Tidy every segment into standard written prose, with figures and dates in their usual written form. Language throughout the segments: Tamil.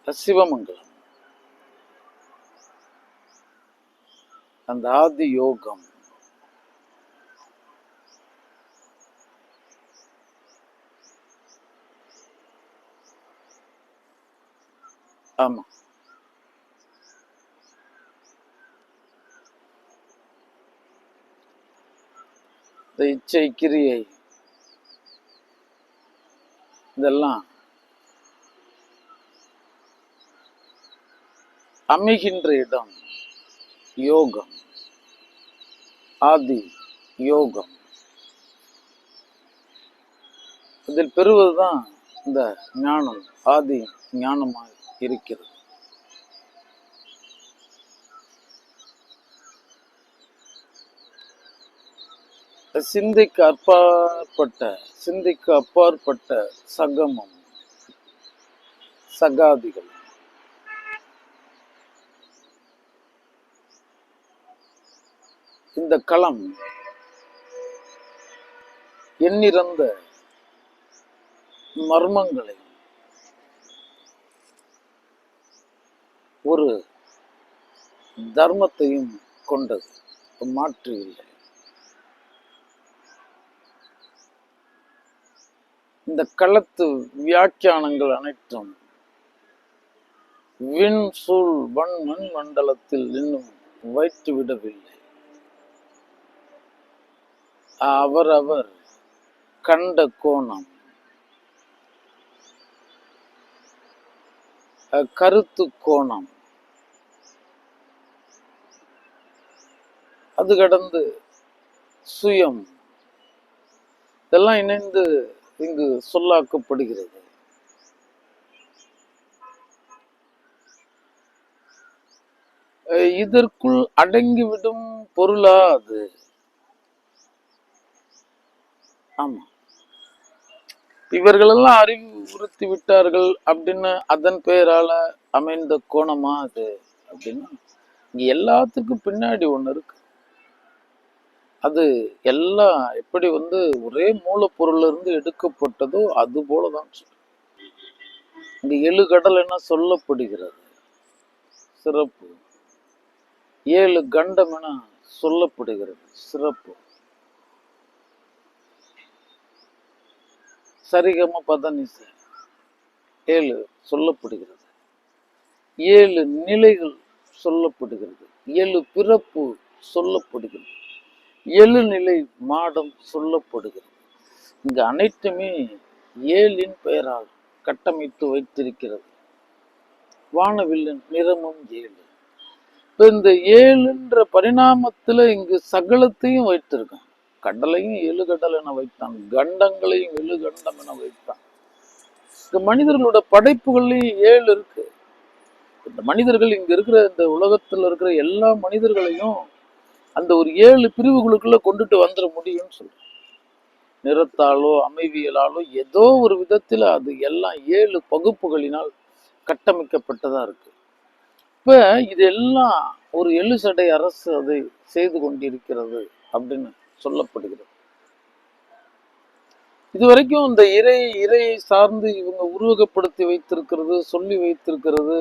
சிவமங்கலம். அந்த ஆதி யோகம் ஆமா. இந்த இச்சை கிரியை இதெல்லாம் அமைகின்ற இடம் யோகம், ஆதி யோகம். அதில் பெறுவதுதான் இந்த ஞானம், ஆதி ஞானமாய் இருக்கிறது. சிந்தைக்கு அப்பாற்பட்ட சகமம், சகாதிகள். இந்த களம் எண்ணிறந்த மர்மங்களை ஒரு தர்மத்தையும் கொண்டது, மாற்று இல்லை. இந்த களத்து வியாக்கியானங்கள் அனைத்தும் விண் சூழ் மண் மண்டலத்தில் இன்னும் வைத்து விடவில்லை. அவரவர் கண்ட கோணம், கருத்து கோணம், அது கடந்து சுயம், இதெல்லாம் இணைந்து இங்கு சொல்லாக்கப்படுகிறது. இதற்குள் அடங்கிவிடும் பொருளா அது? ஆமா, இவர்களெல்லாம் அறிவுறுத்தி விட்டார்கள் அப்படின்னு அதன் பெயரால அமைந்த கோணமா அது அப்படின்னா, இங்க எல்லாத்துக்கும் பின்னாடி ஒண்ணு இருக்கு. அது எல்லாம் எப்படி ஒரே மூலப்பொருள்ல இருந்து எடுக்கப்பட்டதோ அது போலதான். இந்த 7 கடல் என்ன சொல்லப்படுகிறது, சிறப்பு. 7 கண்டம் என சொல்லப்படுகிறது, சிறப்பு. சரிகம பதனிச 7 சொல்லப்படுகிறது. 7 நிலைகள் சொல்லப்படுகிறது. 7 பிறப்பு சொல்லப்படுகிறது. 7 நிலை மாடம் சொல்லப்படுகிறது. இங்க அனைத்துமே 7 பெயரால் கட்டமைத்து வைத்திருக்கிறது. வானவில்லின் நிறமும் 7. இப்ப இந்த 7 பரிணாமத்துல இங்கு சகலத்தையும் வைத்திருக்கான். கடலையும் 7 கடல் என வைத்தான், கண்டங்களையும் 7 கண்டம் என வைத்தான். இந்த மனிதர்களோட படைப்புகள்லையும் 7 இருக்கு. இந்த மனிதர்கள் இங்க இருக்கிற இந்த உலகத்துல இருக்கிற எல்லா மனிதர்களையும் அந்த ஒரு 7 பிரிவுகளுக்குள்ள கொண்டுட்டு வந்துட முடியும்னு சொல்றேன். நிறத்தாலோ அமைவியலாலோ ஏதோ ஒரு விதத்துல அது எல்லாம் 7 பகுப்புகளினால் கட்டமைக்கப்பட்டதா இருக்கு. இப்ப இதெல்லாம் ஒரு எழுசடை அரசு அதை செய்து கொண்டிருக்கிறது அப்படின்னு சொல்லப்படுகிறது. இதுவரைக்கும் இந்த இறையை சார்ந்து இவங்க உருவகப்படுத்தி வைத்திருக்கிறது, சொல்லி வைத்திருக்கிறது,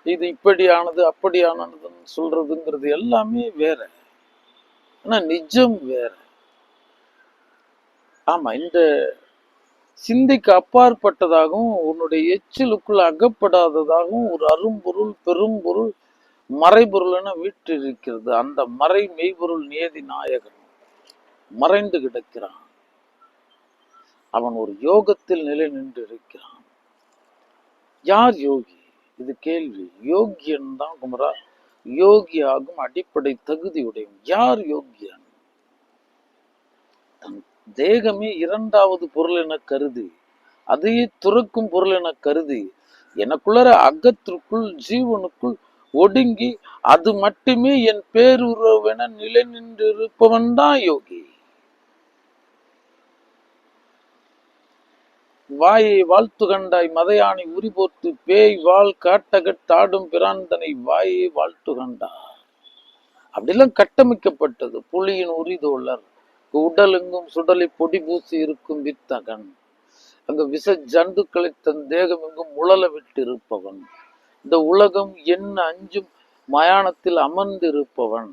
இது இப்படியானது அப்படியானதுன்னு சொல்றதுங்கிறது எல்லாமே வேற. ஆனா நிஜம் வேற. ஆமா, இந்த சிந்தைக்கு அப்பாற்பட்டதாகவும் உன்னுடைய எச்சிலுக்குள் அகப்படாததாகவும் ஒரு அரும்பொருள், பெரும்பொருள், மறைபொருள் என வீற்றிருக்கிறது. அந்த மறை மெய்பொருள் நியதி நாயகன் மறைந்து கிடக்கிறான். அவன் ஒரு யோகத்தில் நிலை நின்று இருக்கிறான். யார் யோகி? இது கேள்வி. யோகியன் தான் குமரா யோகியாகும் அடிப்படை தகுதியுடையவன். யார் யோகியன்? தன் தேகமே 2வது பொருள் என கருதி, அதையே துறக்கும் பொருள் என கருதி, எனக்குள்ள அகத்திற்குள் ஜீவனுக்குள் ஒடுங்கி அது மட்டுமே என் பேருறவென நிலை நின்று இருப்பவன் தான் யோகி. வாயை வாழ்த்து கண்டாய் மதையானை உரிபோர்த்து பேய் வாழ் காட்டகட்டாடும் பிராந்தனை வாயை வாழ்த்து கண்டார். அப்படிலாம் கட்டமைக்கப்பட்டது. புலியின் உரிதோழர், உடலெங்கும் சுடலை பொடி பூசி இருக்கும் வித்தகன், அங்க விஷ ஜந்துக்களை தன் தேகம் எங்கும் உழல விட்டு இருப்பவன். இந்த உலகம் என்ன அஞ்சும் மயானத்தில் அமர்ந்து இருப்பவன்.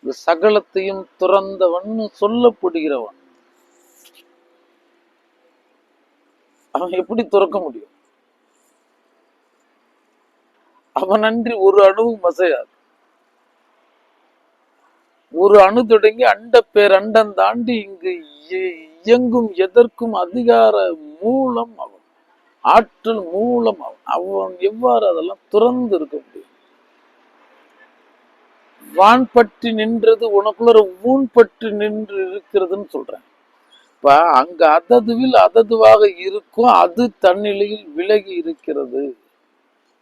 இந்த சகலத்தையும் துறந்தவன் சொல்லப்படுகிறவன். அவன் எப்படி துறக்க முடியும்? அவன் அன்றி ஒரு அணுவும் அசையாது. ஒரு அணு தொடங்கி அண்ட பேரண்டம் தாண்டி இங்கு இயங்கும் எதற்கும் அதிகார மூலம் அவன், ஆற்றல் மூலம் அவன். அவன் எவ்வாறு அதெல்லாம் துறந்து இருக்க முடியும்? வான் பற்றி நின்றது உனக்குள்ள ஊன் பற்றி நின்று இருக்கிறதுன்னு சொல்றேன். இப்ப அங்க அததுவில் அததுவாக இருக்கும், அது தன்னிலையில் விலகி இருக்கிறது,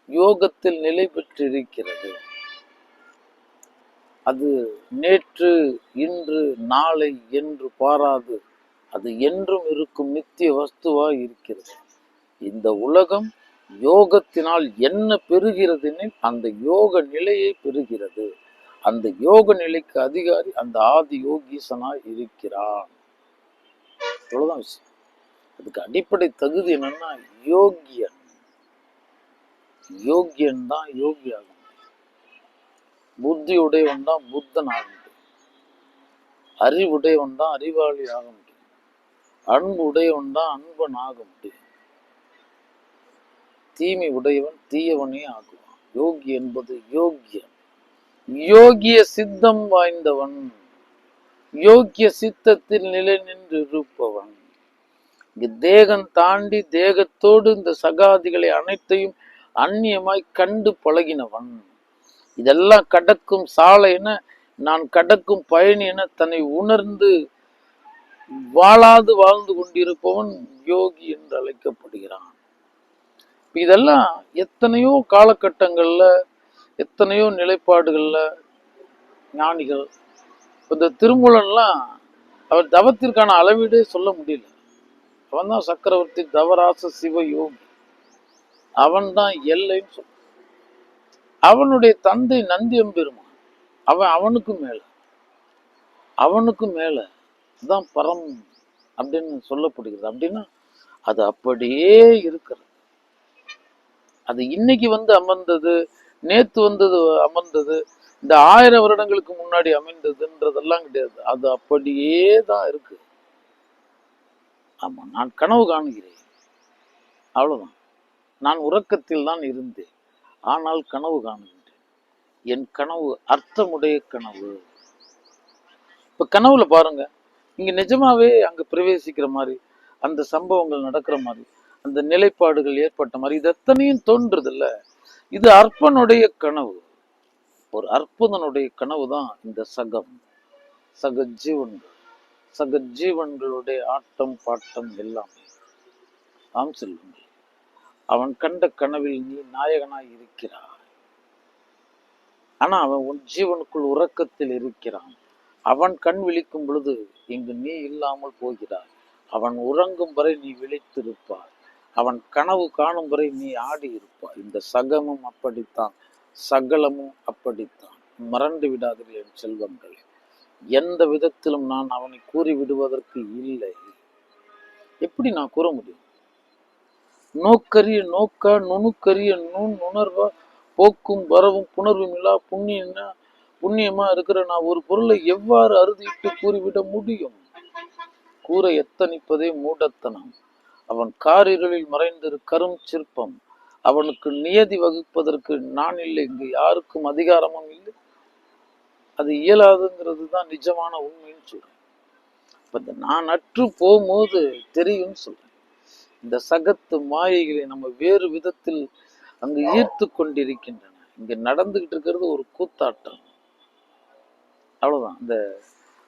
யோகத்தில் நிலை பெற்றிருக்கிறது. அது நேற்று இன்று நாளை என்று பாராது, அது என்றும் இருக்கும் நித்திய வஸ்துவா இருக்கிறது. இந்த உலகம் யோகத்தினால் என்ன பெறுகிறது எனில் அந்த யோக நிலையை பெறுகிறது. அந்த யோக நிலைக்கு அதிகாரி அந்த ஆதி யோகீசனாய் இருக்கிறான். அவ்வளவுதான் விஷயம். அதுக்கு அடிப்படை தகுதி என்னன்னா யோகியன். யோகியன் தான் யோகி ஆகும். புத்தி உடையவன் தான் புத்தன் ஆக முடியும். அறிவுடையவன் தான் அறிவாளி ஆக முடியும். அன்பு உடையவன் தான் அன்பன் ஆக முடியும். தீமை உடையவன் தீயவனே ஆகுவான். யோகி என்பது யோகியன். யோகிய சித்தம் வாய்ந்தவன், யோகிய சித்தத்தில் நிலை நின்று இருப்பவன். இங்கு தேகம் தாண்டி தேகத்தோடு இந்த சகாதிகளை அனைத்தையும் அந்நியமாய் கண்டு பழகினவன். இதெல்லாம் கடக்கும் சாலை என, நான் கடக்கும் பயணி என தன்னை உணர்ந்து வாழாது வாழ்ந்து கொண்டிருப்பவன் யோகி என்று அழைக்கப்படுகிறான். இதெல்லாம் எத்தனையோ காலகட்டங்கள்ல எத்தனையோ நிலைப்பாடுகள்ல ஞானிகள், இந்த திருமூலன்லாம் அவர் தவத்திற்கான அளவீடே சொல்ல முடியல. அவன் தான் சக்கரவர்த்தி தவராச சிவ யோகி. அவன் தான் எல்லைன்னு சொல்ல. அவனுடைய தந்தை நந்தி எம்பெருமான், அவனுக்கு மேல தான் பரம் அப்படின்னு சொல்லப்படுகிறது. அப்படின்னா அது அப்படியே இருக்கிறது. அது இன்னைக்கு வந்து அமர்ந்தது, நேத்து வந்தது அமர்ந்தது, இந்த 1000 வருடங்களுக்கு முன்னாடி அமைந்ததுன்றதெல்லாம் கிடையாது. அது அப்படியே தான் இருக்கு. ஆமா, நான் கனவு காணுகிறேன், அவ்வளவுதான். நான் உறக்கத்தில் தான் இருந்தேன், ஆனால் கனவு காணுகின்றேன். என் கனவு அர்த்தமுடைய கனவு. இப்ப கனவுல பாருங்க, இங்க நிஜமாவே அங்க பிரவேசிக்கிற மாதிரி, அந்த சம்பவங்கள் நடக்கிற மாதிரி, அந்த நிலைப்பாடுகள் ஏற்பட்ட மாதிரி, இது எத்தனையும் தோன்றுது இல்ல. இது அற்பனுடைய கனவு. ஒரு அற்புதனுடைய கனவு தான் இந்த சக ஜீவன்களுடைய ஆட்டம் பாட்டம் எல்லாமே. ஆம் செல்வங்கள், அவன் கண்ட கனவில் நீ நாயகனாய் இருக்கிறாய். ஆனா அவன் உன் ஜீவனுக்குள் உறக்கத்தில் இருக்கிறான். அவன் கண் விழிக்கும் பொழுது இங்கு நீ இல்லாமல் போகிறாய். அவன் உறங்கும் வரை நீ விழித்திருப்பாய். அவன் கனவு காணும் வரை நீ ஆடி இருப்பாய். இந்த சகமும் அப்படித்தான், சகலமும் அப்படித்தான். மறந்து விடாதீர்கள் என் செல்வங்களே. எந்த விதத்திலும் நான் அவனை கூறி விடுவதற்கு இல்லை. எப்படி நான் கூற முடியும்? நோக்கரிய நோக்கா நுணுக்கரிய நுணர்வா போக்கும் வரவும் புணர்வும் இல்லா புண்ணியமா இருக்கிற நான் ஒரு பொருளை எவ்வாறு அறுதிட்டு கூறிவிட முடியும்? கூற எத்தனிப்பதே மூடத்தனம். அவன் காரிருளில் மறைந்திரு கரும் சிற்பம். அவனுக்கு நியதி வகுப்பதற்கு நான் இல்லை, இங்கு யாருக்கும் அதிகாரமும் இல்லை. அது இயலாதுங்கிறது தான் நிஜமான உண்மைன்னு சொல்றேன். இப்ப இந்த நான் அற்று போகும்போது தெரியும்னு சொல்றேன். இந்த சகத்து மாயைகளை நம்ம வேறு விதத்தில் அங்கு ஈர்த்து கொண்டிருக்கின்றன. இங்க நடந்துகிட்டு இருக்கிறது ஒரு கூத்தாட்டம், அவ்வளவுதான். இந்த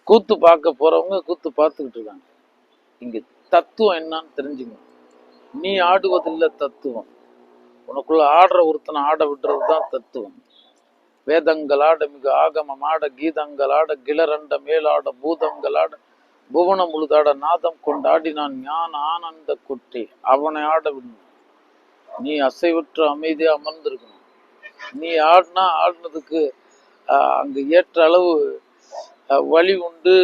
கூத்து பார்க்க போறவங்க கூத்து பார்த்துக்கிட்டு இருக்காங்க. இங்க தத்துவம் என்னன்னு தெரிஞ்சுக்கணும். நீ ஆடுவதில்லை தத்துவம், உனக்குள்ள ஆடுற ஒருத்தனை ஆட விடுறதுதான் தத்துவம். வேதங்கள் ஆட மிக ஆகமம் ஆட கீதங்கள் ஆட கிளரண்ட மேலாட பூதங்கள் ஆட புவனம் முழுதாட நாதம் கொண்டாடி நான் ஞான ஆனந்த கொட்டி அவனை ஆட விடணும். நீ அசைவற்று அமைதியா அமர்ந்திருக்கணும். நீ ஆடினதுக்கு அங்க ஏற்ற அளவு வலி உண்டு,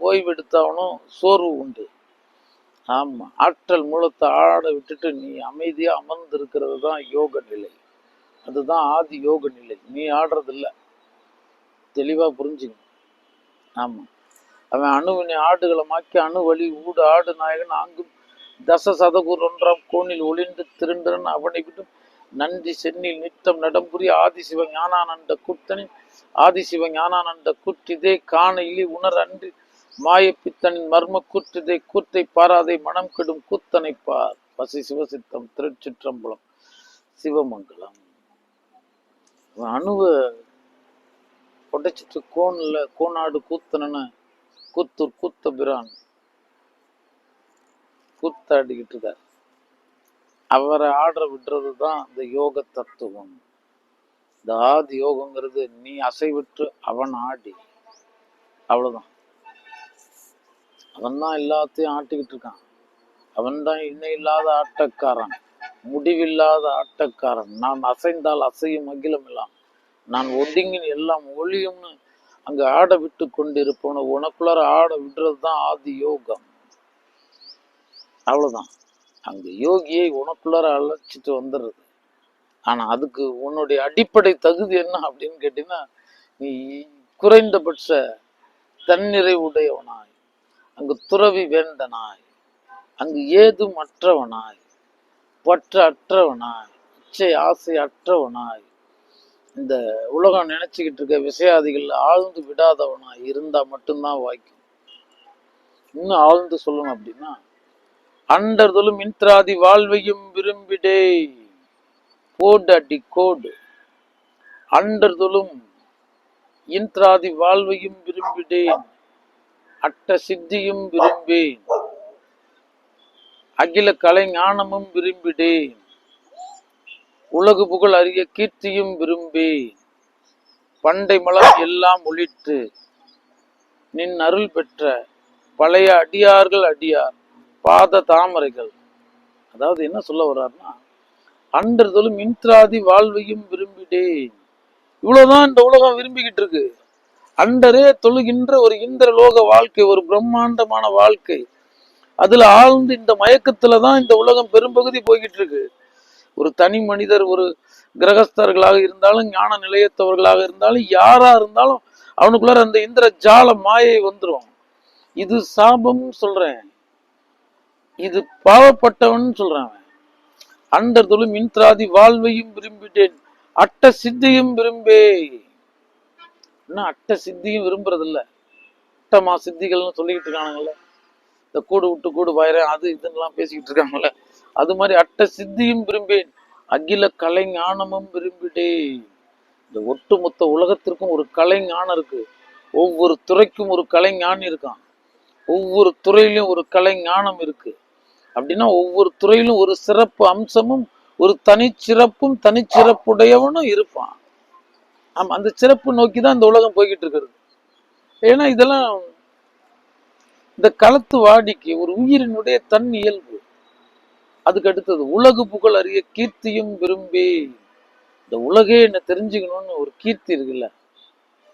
ஓய்வெடுத்தாவணும், சோர்வு உண்டு. ஆமா, ஆற்றல் மூலத்தை ஆட விட்டுட்டு நீ அமைதியா அமர்ந்து இருக்கிறது தான் யோக நிலை. அதுதான் ஆதி யோக நிலை. நீ ஆடுறது இல்ல, தெளிவா புரிஞ்சுங்க. ஆமா, அவன் அணுவினை ஆடுகளமாக்கி அணு வழி ஊடு ஆடு நாயகன் ஆங்கும் தச சதகுர் ஒன்றாம் கோணில் ஒளிந்து திருண்டரன் அவனை விட்டும் நன்றி சென்னில் நித்தம் நடம்புரி ஆதிசிவ ஞானானந்த கூத்தனின் ஆதிசிவ ஞானானந்த கூற்றிதே காண இலி உணர் அன்றி மாயப்பித்தனின் மர்ம கூற்றிதை கூத்தை பாராதை மனம் கெடும் கூத்தனை பார். பசி சிவசித்தம், திருச்சிற்றம்பலம், சிவமங்கலம். அணுவை உடைச்சிட்டு கோனாடு கூத்தனன்னு கூத்தூர் கூத்த பிரான் கூத்தாடிக்கிட்டு இருக்கார். அவரை ஆடுற விடுறது தான் இந்த யோக தத்துவம். இந்த ஆதி யோகங்கிறது நீ அசைவிட்டு அவன் ஆடி, அவ்வளவுதான். அவன் தான் எல்லாத்தையும் ஆட்டிக்கிட்டு இருக்கான். அவன் தான் இன்னை இல்லாத ஆட்டக்காரன், முடிவில்லாத ஆட்டக்காரன். நான் அசைந்தால் அசையும் அகிலம் எல்லாம், நான் ஒடுங்கின் எல்லாம் ஒளியும்னு அங்க ஆட விட்டு கொண்டு இருப்பவன உனக்குள்ளார ஆட விடுறது தான் ஆதி யோகம். அவ்வளவுதான். அங்க யோகியை உனக்குள்ளார அழைச்சிட்டு வந்துடுறது. ஆனா அதுக்கு உன்னுடைய அடிப்படை தகுதி என்ன அப்படின்னு கேட்டீங்கன்னா, நீ குறைந்தபட்ச தன்னிறைவுடையவனாய், அங்கு துறவி வேந்தனாய், அங்கு ஏதும் அற்றவனாய், பற்ற அற்றவனாய், இச்சை ஆசை அற்றவனாய், இந்த உலகம் நினைச்சுக்கிட்டு இருக்க விஷயாதிகள் ஆழ்ந்து விடாதவனாய் இருந்தா மட்டும்தான் வாய்க்கும். இன்னும் ஆழ்ந்து சொல்லணும் அப்படின்னா, அண்டர்தொலும் இன்றாதி வாழ்வையும் விரும்பிடே. கோடு அடி கோடு. அண்டர்தொலும் இன்றாதி வாழ்வையும் விரும்பிடேன், அட்ட சித்தியும் விரும்பேன், அகில கலை ஞானமும் விரும்பிடேன், உலகு புகழ் அறிய கீர்த்தியும் விரும்பேன், பண்டை மலம் எல்லாம் ஒளித்து நின் அருள் பெற்ற பழைய அடியார்கள் அடியார் பாத தாமரைகள். அதாவது என்ன சொல்ல வர்றாருன்னா, அன்றதொலும் இன்றாதி வாழ்வையும் விரும்பிடேன். இவ்வளவுதான் இந்த உலகம் விரும்பிக்கிட்டு இருக்கு. அண்டரே தொழுகின்ற ஒரு இந்திர லோக வாழ்க்கை, ஒரு பிரம்மாண்டமான வாழ்க்கை. அதுல ஆழ்ந்து இந்த மயக்கத்துலதான் இந்த உலகம் பெரும்பகுதி போய்கிட்டு இருக்கு. ஒரு தனி மனிதர், ஒரு கிரகஸ்தர்களாக இருந்தாலும், ஞான நிலையத்தவர்களாக இருந்தாலும், யாரா இருந்தாலும் அவனுக்குள்ளார அந்த இந்திர ஜால மாயை வந்துடும். இது சாபம் சொல்றேன், இது பாவப்பட்டவன் சொல்றான். அண்டர்தொலும் இன்றாதி வாழ்வையும் விரும்பிட்டேன், அட்ட சித்தியும் விரும்பே. அட்ட சித்தியும் விரும்புறது இல்ல, அட்டமா சித்திகள்னு சொல்லிக்கிட்டு இருக்கானுங்கல்ல, இந்த கூடு விட்டு கூடு பாயிறேன் அது இதுன்னெல்லாம் பேசிக்கிட்டு இருக்காங்கல்ல, அது மாதிரி அட்ட சித்தியும் விரும்பேன், அகில கலை ஞானமும் விரும்பிட்டேன். இந்த ஒட்டுமொத்த உலகத்திற்கும் ஒரு கலை ஞானம் இருக்கு. ஒவ்வொரு துறைக்கும் ஒரு கலை ஞானம் இருக்கான். ஒவ்வொரு துறையிலும் ஒரு கலை ஞானம் இருக்கு. அப்படின்னா ஒவ்வொரு துறையிலும் ஒரு சிறப்பு அம்சமும் ஒரு தனிச்சிறப்பும் தனிச்சிறப்புடையவனும் இருப்பான். ஆமா, அந்த சிறப்பு நோக்கி தான் இந்த உலகம் போய்கிட்டு இருக்கிறது. ஏன்னா இதெல்லாம் இந்த களத்து வாடிக்கு ஒரு உயிரினுடைய தன் இயல்பு. அதுக்கு அடுத்தது உலகு புகழ் அறிய கீர்த்தியும் விரும்பி. இந்த உலகே என்ன தெரிஞ்சுக்கணும்னு ஒரு கீர்த்தி இருக்குல்ல,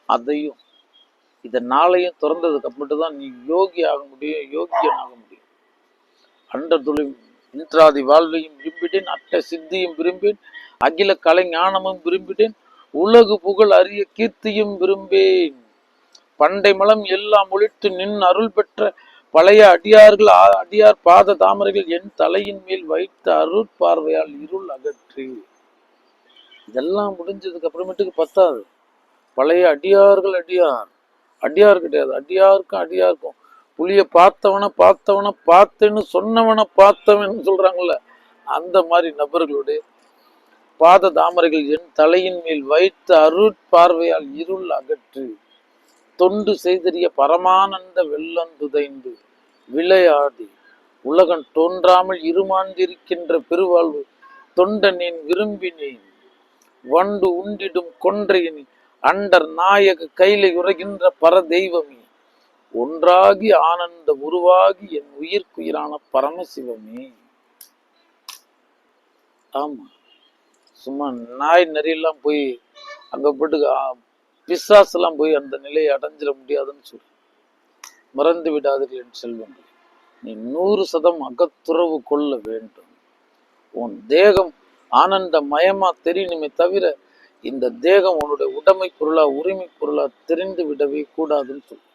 அதையும் இத நாளையும் திறந்ததுக்கு அப்புறம் தான் நீ யோகி ஆக முடியும், யோகியன் ஆக முடியும். அண்டர் தொழில் இன்றாதி வாழ்வையும் விரும்பிட்டேன், அட்ட சித்தியும் விரும்பேன், அகில கலை ஞானமும் விரும்பிட்டேன், உலகு புகழ் அறிய கீர்த்தியும் விரும்பேன், பண்டை மலம் எல்லாம் ஒழித்து நின் அருள் பெற்ற பழைய அடியார்கள் அடியார் பாத தாமரைகள் என் தலையின் மேல் வைத்த அருள் பார்வையால் இருள் அகற்றி. இதெல்லாம் முடிஞ்சதுக்கு அப்புறமேட்டுக்கு பத்தாது. பழைய அடியார்கள் அடியார், அடியார் கிடையாது, அடியாருக்கும் அடியாருக்கும். புளிய பார்த்தவன பார்த்தேன்னு சொன்னவனை பார்த்தவன் சொல்றாங்கல்ல, அந்த மாதிரி நபர்களுடைய பாத தாமரைகள் என் தலையின் மேல் வைத்த அருள் பார்வையால் இருள் அகற்றி தொண்டு செய்தறிய பரமானந்த வெள்ளந்துதைந்து விளையாடி உலகம் தோன்றாமல் இருமாந்திருக்கின்ற பெருவாழ்வு தொண்டனேன் விரும்பினேன், வண்டு உண்டிடும் கொன்றையின் அண்டர் நாயக கையில உரைகின்ற பரதெய்வமே, ஒன்றாகி ஆனந்த உருவாகி என் உயிர்க்குயிரான பரமசிவமே. ஆமா, சும்மா நாய் நெறியெல்லாம் போய் அங்க போட்டு பிசாசு எல்லாம் போய் அந்த நிலையை அடைஞ்சிட முடியாதுன்னு சொல்றேன். மறந்து விடாதீர்கள் என் செல்வங்கள். நீ 100% அகத்துறவு கொள்ள வேண்டும். உன் தேகம் ஆனந்த மயமா தெரியணுமே தவிர இந்த தேகம் உன்னுடைய உடைமை பொருளா உரிமை பொருளா தெரிந்து விடவே கூடாதுன்னு சொல்லு.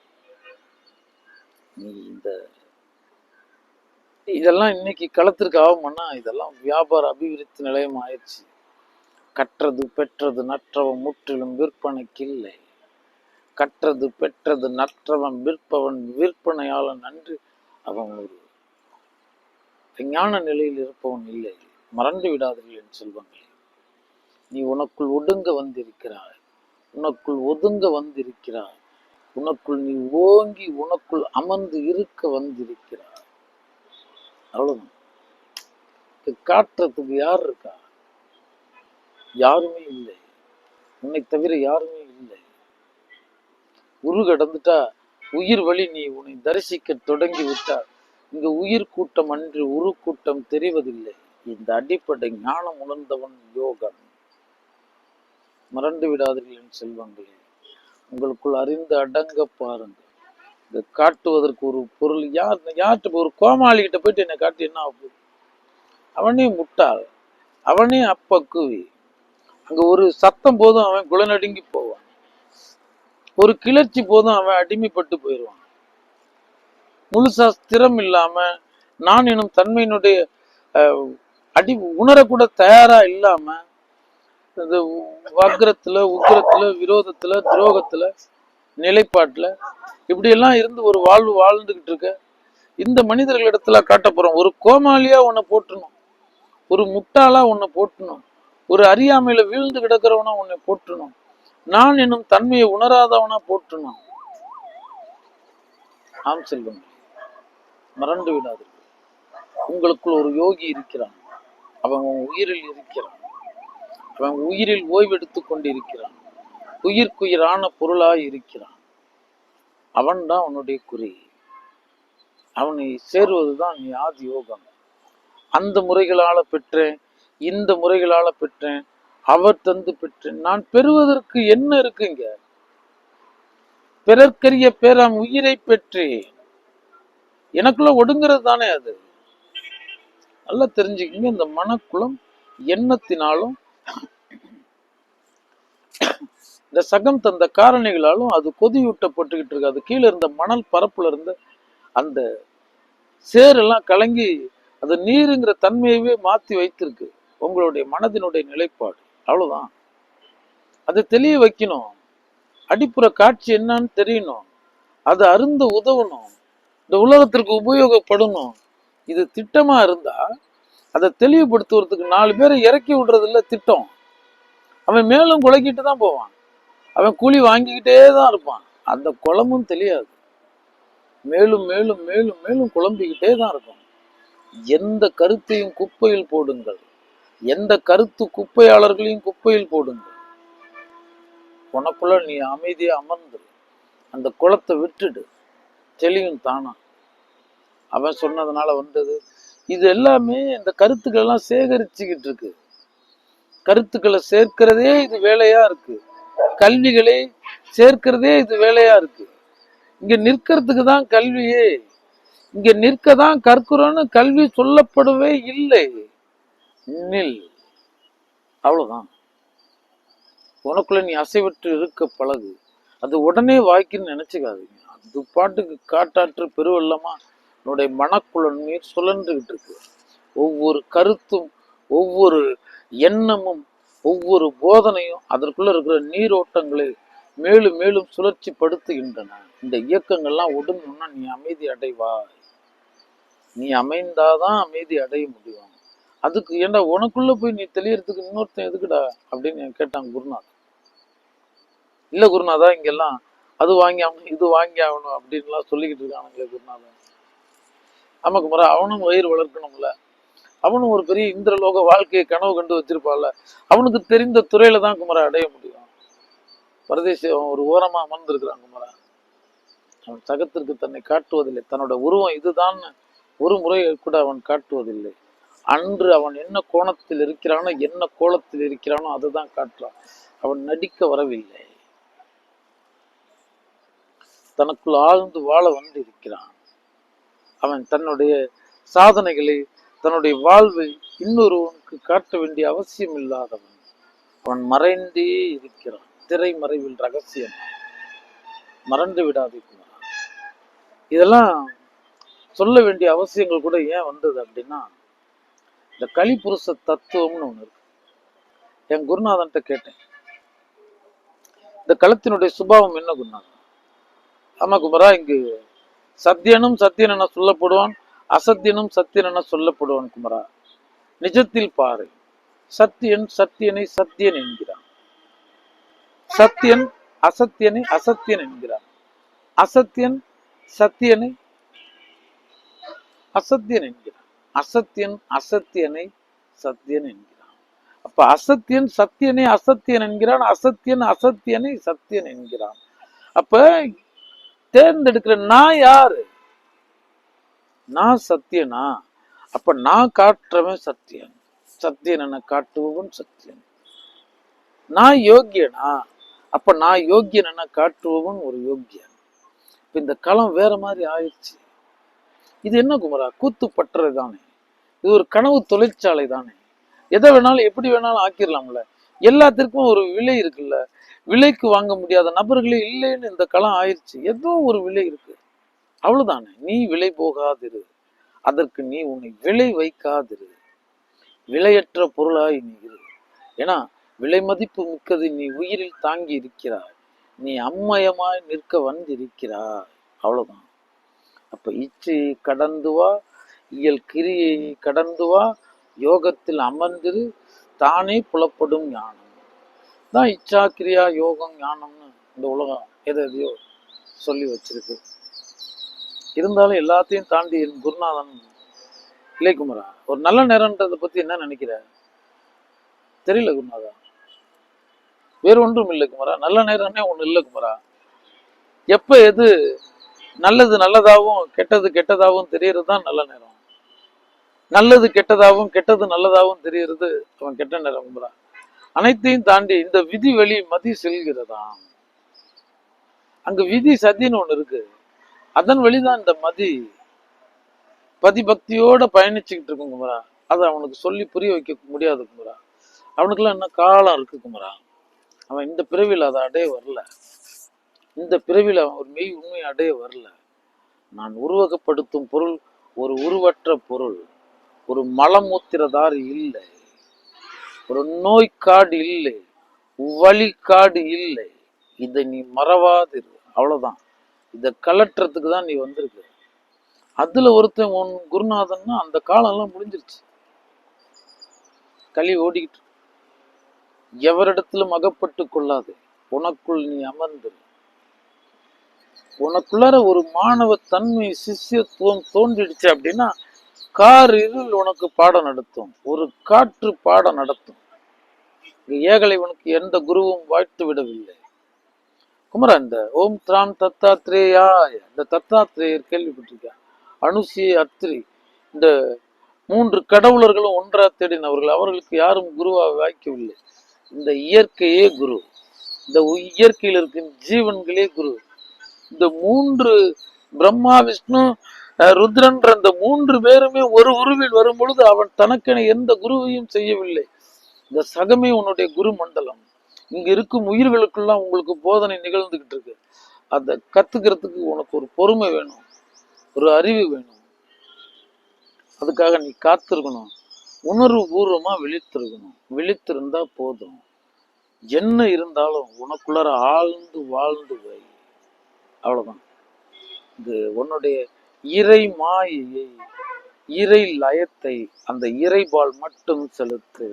நீ இதெல்லாம் இன்னைக்கு களத்திற்கு ஆகும்னா இதெல்லாம் வியாபார அபிவிருத்தி நிலையம் ஆயிடுச்சு. கற்றது பெற்றது நற்றவன் முற்றிலும் விற்பனைக்கு இல்லை. கற்றது பெற்றது நற்றவன் விற்பவன் விற்பனையாளன் அன்று அவன் ஒரு விஞ்ஞான நிலையில் இருப்பவன் இல்லை. மறந்து விடாதீர்கள் என் செல்வங்களே. நீ உனக்குள் ஒடுங்க வந்திருக்கிறாய், உனக்குள் ஒதுங்க வந்திருக்கிறாய், உனக்குள் நீ ஓங்கி உனக்குள் அமர்ந்து இருக்க வந்திருக்கிறாய். அவ்வளவுதான். காட்டுறதுக்கு யார் இருக்கா? யாருமே இல்லை. உன்னை தவிர யாருமே இல்லை. உரு கடந்துட்டா உயிர் வழி நீ உன்னை தரிசிக்க தொடங்கி விட்டால் இங்கு உயிர் கூட்டம் அன்று உரு கூட்டம் தெரிவதில்லை. இந்த அடிப்படை ஞானம் உணர்ந்தவன் யோகன். மறந்து விடாதீர்கள் என் செல்வங்களே. உங்களுக்குள் அறிந்து அடங்க பாருங்க. இதை காட்டுவதற்கு ஒரு பொருள் யார்கிட்ட ஒரு கோமாளி கிட்ட போயிட்டு என்னை காட்டி என்ன ஆகும்? அவனே முட்டாள், அவனே அப்பக்குவி. அங்க ஒரு சத்தம் போதும் அவன் குளநடுங்கி போவான், ஒரு கிளர்ச்சி போதும் அவன் அடிமைப்பட்டு போயிடுவான். முழுசா ஸ்திரம் இல்லாம நான் எனும் தன்மையினுடைய அடி உணரக்கூட தயாரா இல்லாம இந்த வக்ரத்துல உக்ரத்துல விரோதத்துல துரோகத்துல நிலைப்பாட்டுல இப்படி எல்லாம் இருந்து ஒரு வாழ்வு வாழ்ந்துகிட்டு இருக்க இந்த மனிதர்களிடத்துல காட்ட போறோம். ஒரு கோமாளியா உன்னை போட்டணும், ஒரு முட்டாளா உன்னை போட்டணும், ஒரு அறியாமையில வீழ்ந்து கிடக்கிறவனா உன்னை போட்டணும், நான் என்னும் தன்மையை உணராதவனா போட்டணும். ஆம் செல்வம், மறந்து விடாது. உங்களுக்குள் ஒரு யோகி இருக்கிறான். அவன் உயிரில் இருக்கிறான். அவன் உயிரில் ஓய்வெடுத்துக் கொண்டிருக்கிறான். உயிர்க்குயிரான பொருளாய் இருக்கிறான். அவன் தான் உன்னுடைய குறி. அவனை சேருவதுதான் நீ ஆதி யோகம். அந்த முறைகளால பெற்றேன், இந்த முறைகளால பெற்றேன், அவர் தந்து பெற்றேன். நான் பெறுவதற்கு என்ன இருக்குங்க? பிறர்க்கரிய பேராம் உயிரை பெற்றேன். எனக்குள்ள ஒடுங்கிறது தானே அது. நல்லா தெரிஞ்சுக்கிங்க. இந்த மனக்குளம் எண்ணத்தினாலும் இந்த சகம் தந்த காரணிகளாலும் அது கொதியூட்டப்பட்டுக்கிட்டு இருக்கு. அது கீழே இருந்த மணல் பரப்புல இருந்து அந்த சேரெல்லாம் கலங்கி அது நீருங்கிற தன்மையவே மாத்தி வைத்திருக்கு. உங்களுடைய மனதினுடைய நிலைப்பாடு அவ்வளவுதான். அதை தெளிய வைக்கணும். அடிப்புற காட்சி என்னன்னு தெரியணும். அது அருந்த உதவணும். இந்த உலகத்திற்கு உபயோகப்படணும். இது திட்டமா இருந்தா அதை தெளிவுபடுத்துவதற்கு 4 பேரை இறக்கி விடுறது இல்ல திட்டம். அவன் மேலும் குலைக்கிட்டு தான் போவான். அவன் கூலி வாங்கிக்கிட்டே தான் இருப்பான். அந்த குளமும் தெரியாது. மேலும் மேலும் மேலும் மேலும் குழம்பிக்கிட்டே தான் இருக்கும். எந்த கருத்தையும் குப்பையில் போடுங்கள். எந்த கருத்து குப்பையாளர்களையும் குப்பையில் போடுங்கள். உனக்குள்ள நீ அமைதியா அமர்ந்து அந்த குளத்தை விட்டுடு. தெளியும் தானா. அவன் சொன்னதுனால வந்தது. இது எல்லாமே இந்த கருத்துக்கள் எல்லாம் சேகரிச்சுக்கிட்டு இருக்கு. கருத்துக்களை சேர்க்கிறதே இது வேலையா இருக்கு. கல்விகளை சேர்க்கிறதே இது வேலையா இருக்கு. இங்க நிற்கிறதுக்கு தான் கல்வியே. இங்க நிற்கதான் கற்கிறோன்னு கல்வி சொல்லப்படவே இல்லை. நில், அவ்வளவுதான். உனக்குள்ள நீ அசைவற்று இருக்க பழகு. அது உடனே வாய்க்குன்னு நினைச்சுக்காதீங்க. அது பாட்டுக்கு காட்டாற்று பெருவெல்லமா உன்னுடைய மனக்குள்ள நீர் சுழன்றுகிட்டு இருக்கு. ஒவ்வொரு கருத்தும் ஒவ்வொரு எண்ணமும் ஒவ்வொரு போதனையும் அதற்குள்ள இருக்கிற நீரோட்டங்களை மேலும் மேலும் சுழற்சி படுத்துகின்றன. இந்த இயக்கங்கள்லாம் ஒடுங்கணும்னா நீ அமைதி அடைவாய். நீ அமைந்தாதான் அமைதி அடைய முடியும். அதுக்கு ஏண்டா உனக்குள்ள போய் நீ தெளியறதுக்கு இன்னொருத்தன் எதுக்குடா அப்படின்னு கேட்டாங்க குருநாத். இல்ல குருநாதா, இங்கெல்லாம் அது வாங்கி ஆகணும் இது வாங்கி ஆகணும் அப்படின்லாம் சொல்லிக்கிட்டு இருக்கானுங்களே குருநாதன். ஆமா குமாரா, அவனும் வயிறு வளர்க்கணும்ல. அவனும் ஒரு பெரிய இந்திரலோக வாழ்க்கையை கனவு கண்டு வச்சிருப்பான்ல. அவனுக்கு தெரிந்த துறையில தான் குமாரா அடைய முடியும். பரதேசி அவன் ஒரு ஓரமா அமர்ந்திருக்கிறான் குமாரா. அவன் சகத்திற்கு தன்னை காட்டுவதில்லை. தன்னோட உருவம் இதுதான் ஒரு முறை கூட அவன் காட்டுவதில்லை. அன்று அவன் என்ன கோணத்தில் இருக்கிறானோ என்ன கோலத்தில் இருக்கிறானோ அதுதான் காட்டுறான். அவன் நடிக்க வரவில்லை. தனக்குள் ஆழ்ந்து வாழ வந்து இருக்கிறான். அவன் தன்னுடைய சாதனைகளை, தன்னுடைய வாழ்வை இன்னொருவனுக்கு காட்ட வேண்டிய அவசியம் இல்லாதவன். அவன் மறைந்தே இருக்கிறான். திரை மறைவில் ரகசியம். மறந்து விடாதே குமாரா. இதெல்லாம் சொல்ல வேண்டிய அவசியங்கள் கூட ஏன் வந்தது அப்படின்னா, இந்த கலிபுருஷ தத்துவம்னு ஒண்ணு இருக்கு. என் குருநாதன்ட்ட கேட்டேன், இந்த களத்தினுடைய சுபாவம் என்ன குருநாதன்? ஆமா குமாரா, இங்கு சத்தியனும் சத்தியன் என சொல்லப்படுவான், அசத்தியனும் சத்தியன் என சொல்லப்படுவான் குமாரா. நிஜத்தில் பாரு, சத்தியன் சத்தியனை சத்தியன் என்கிறான், சத்தியன் அசத்தியனை அசத்தியன் என்கிறான், அசத்தியன் சத்தியனை அசத்தியன் என்கிறான், அசத்தியன் அசத்தியனை சத்தியன் என்கிறான். அப்ப அசத்தியன் சத்தியனை அசத்தியன் என்கிறான், அசத்தியன் அசத்தியனை சத்தியன் என்கிறான். அப்ப தேர்ந்தெடுக்கிற நான் யாரு? நான் சத்தியனா? அப்ப நான் காட்டுறவன் சத்தியன், சத்தியன் என காட்டுபவன் சத்தியன். நான் யோக்கியனா? அப்ப நான் யோக்கியன் என காட்டுபவன் ஒரு யோக்கியன். இந்த களம் வேற மாதிரி ஆயிடுச்சு. இது என்ன குமரா? கூத்து பற்றது தானே, இது ஒரு கனவு தொழிற்சாலை தானே. எதை வேணாலும் எப்படி வேணாலும் ஆக்கிடலாம்ல. எல்லாத்திற்கும் ஒரு விலை இருக்குல்ல. விலைக்கு வாங்க முடியாத நபர்களே இல்லைன்னு இந்த களம் ஆயிடுச்சு. ஏதோ ஒரு விலை இருக்கு, அவ்வளவுதானே. நீ விலை போகாதிரு, அதற்கு நீ உன்னை விலை வைக்காதிரு, விலையற்ற பொருளாய் நீ இரு. ஏன்னா விலை மதிப்பு மிக்கது நீ உயிரில் தாங்கி இருக்கிறாய், நீ அம்மயமாய் நிற்க வந்திருக்கிறாய், அவ்வளவுதான். அப்ப இச்சை கடந்து வா, இயல் கிரியை கடந்து வா, யோகத்தில் அமர்ந்திரு, தானே புலப்படும் ஞானம் தான் இச்சா கிரியா யோகம் ஞானம்னு இந்த உலகம் எதையோ சொல்லி வச்சிருக்கு. இருந்தாலும் எல்லாத்தையும் தாண்டி என் குருநாதன் இல்லை குமரா. ஒரு நல்ல நேரம்ன்றதை பத்தி என்ன நினைக்கிற? தெரியல குருநாதா. வேறு ஒன்றும் இல்லை குமரா. நல்ல நேரம்னே ஒண்ணு இல்லை குமரா. எப்ப எது நல்லது நல்லதாகவும் கெட்டது கெட்டதாகவும் தெரியறது தான் நல்ல நேரம். நல்லது கெட்டதாகவும் கெட்டது நல்லதாகவும் தெரியறது அவன் கெட்ட நேரம் குமரா. அனைத்தையும் தாண்டி இந்த விதி வழி மதி செல்கிறதா. அங்க விதி சதின்னு ஒண்ணு இருக்கு, அதன் வழிதான் இந்த மதி பதிபக்தியோட பயணிச்சுக்கிட்டு இருக்கும் குமரா. அதை அவனுக்கு சொல்லி புரிய வைக்க முடியாது குமரா. அவனுக்குலாம் என்ன காலம் இருக்கு குமரா. அவன் இந்த பிறவியில் அதை அடைய வரல. இந்த பிறவியில் அவன் ஒரு மெய் உண்மை அடைய வரல. நான் உருவகப்படுத்தும் பொருள் ஒரு உருவற்ற பொருள், ஒரு மலமூத்திரதாரி இல்லை, ஒரு நோய்க்காடு இல்லை, வழிகாடு இல்லை. இதை நீ மறவாதிரு, அவ்வளவுதான். இதை கலட்டுறதுக்கு தான் நீ வந்திருக்க. அதுல ஒருத்தன் உன் குருநாதன்னா அந்த காலம் எல்லாம் முடிஞ்சிருச்சு. களி ஓடிக்கிட்டு. எவரிடத்திலும் அகப்பட்டு கொள்ளாது, உனக்குள் நீ அமர்ந்து. உனக்குள்ளார ஒரு மாணவ தன்மை சிஷ்யத்துவம் தோன்றிடுச்சு அப்படின்னா கார் இருள் உனக்கு பாடம் நடத்தும், ஒரு காற்று பாடம் நடத்தும். ஏகலை உனக்கு எந்த குருவும் வாழ்த்து விடவில்லை குமரா. இந்த ஓம் திராம் தத்தாத்ரேயாய, இந்த தத்தாத்ரேயர் கேள்விப்பட்டிருக்க? அனுசி அத்ரி, இந்த 3 கடவுளர்களும் ஒன்றா தேடினவர்கள். அவர்களுக்கு யாரும் குருவாக வாய்க்கவில்லை. இந்த இயற்கையே குரு, இந்த இயற்கையில் இருக்கும் ஜீவன்களே குரு. இந்த 3 பிரம்மா விஷ்ணு ருத்ரன்ற அந்த 3 பேருமே ஒரு உருவில் வரும் பொழுது அவன் தனக்கென எந்த குருவையும் செய்யவில்லை. இந்த சகமே உன்னுடைய குரு மண்டலம். இங்க இருக்கும் உயிர்களுக்கெல்லாம் உங்களுக்கு போதனை நிகழ்ந்துகிட்டு இருக்கு. அதை கத்துக்கிறதுக்கு உனக்கு ஒரு பொறுமை வேணும், ஒரு அறிவு வேணும். அதுக்காக நீ காத்திருக்கணும், உணர்வு பூர்வமா விழித்திருக்கணும். விழித்திருந்தா போதும். என்ன இருந்தாலும் உனக்குள்ளார ஆழ்ந்து வாழ்ந்து வை, அவ்வளவுதான். இது உன்னுடைய இறை மாயை, இறை லயத்தை அந்த இறைபால் மட்டும் செலுத்து.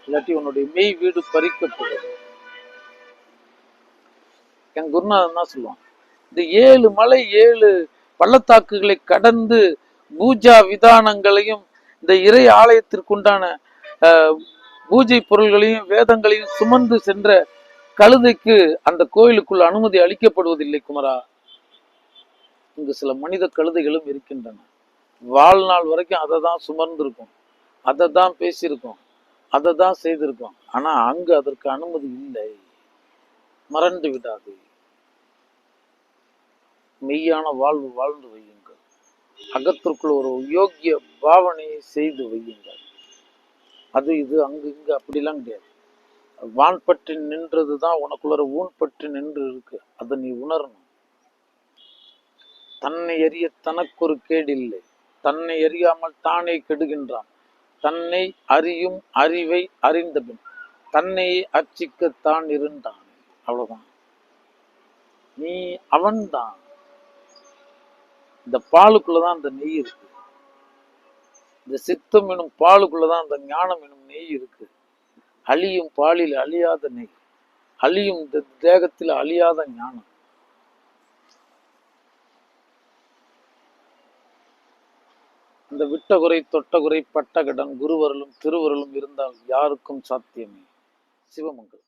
இல்லாட்டி உன்னுடைய மெய் வீடு பறிக்கப்படும். என் குருநாதன் தான் சொல்லுவான், இந்த 7 மலை 7 பள்ளத்தாக்குகளை கடந்து பூஜா விதானங்களையும் இந்த இறை ஆலயத்திற்குண்டான பூஜை பொருள்களையும் வேதங்களையும் சுமந்து சென்ற கழுதைக்கு அந்த கோயிலுக்குள் அனுமதி அளிக்கப்படுவதில்லை குமரா. இங்கு சில மனித கழுதைகளும் இருக்கின்றன. வாழ்நாள் வரைக்கும் அதை தான் சுமர்ந்திருக்கும், அதை தான் பேசியிருக்கோம், அதை தான் செய்திருக்கோம். ஆனா அங்கு அதற்கு அனுமதி இல்லை. மறந்து விடாது. மெய்யான வாழ்வு வாழ்ந்து வையுங்கள். அகத்திற்குள் ஒரு யோக்கிய பாவனையை செய்து வையுங்கள். அது இது அங்கு இங்கு அப்படிலாம் கிடையாது. வான் பற்றி நின்றதுதான் உனக்குள்ள ஊன் பற்றி நின்று இருக்கு. அதை நீ உணரணும். தன்னை அறிய தனக்கொரு கேடில்லை, தன்னை அறியாமல் தானே கெடுகின்றான். தன்னை அறியும் அறிவை அறிந்தபின் தன்னையே அர்ச்சிக்கத்தான் இருந்தான். அவ்வளவுதான். நீ அவன்தான். இந்த பாலுக்குள்ளதான் அந்த நெய் இருக்கு. இந்த சித்தம் எனும் பாலுக்குள்ளதான் அந்த ஞானம் எனும் நெய் இருக்கு. அழியும் பாலில் அழியாத நெய், அழியும் தேகத்தில் அழியாத ஞானம். அந்த விட்டகுறை தொட்டகுறை பட்டகடன் குருவரலும் திருவரலும் இருந்தால் யாருக்கும் சாத்தியமே. சிவமங்கலம்.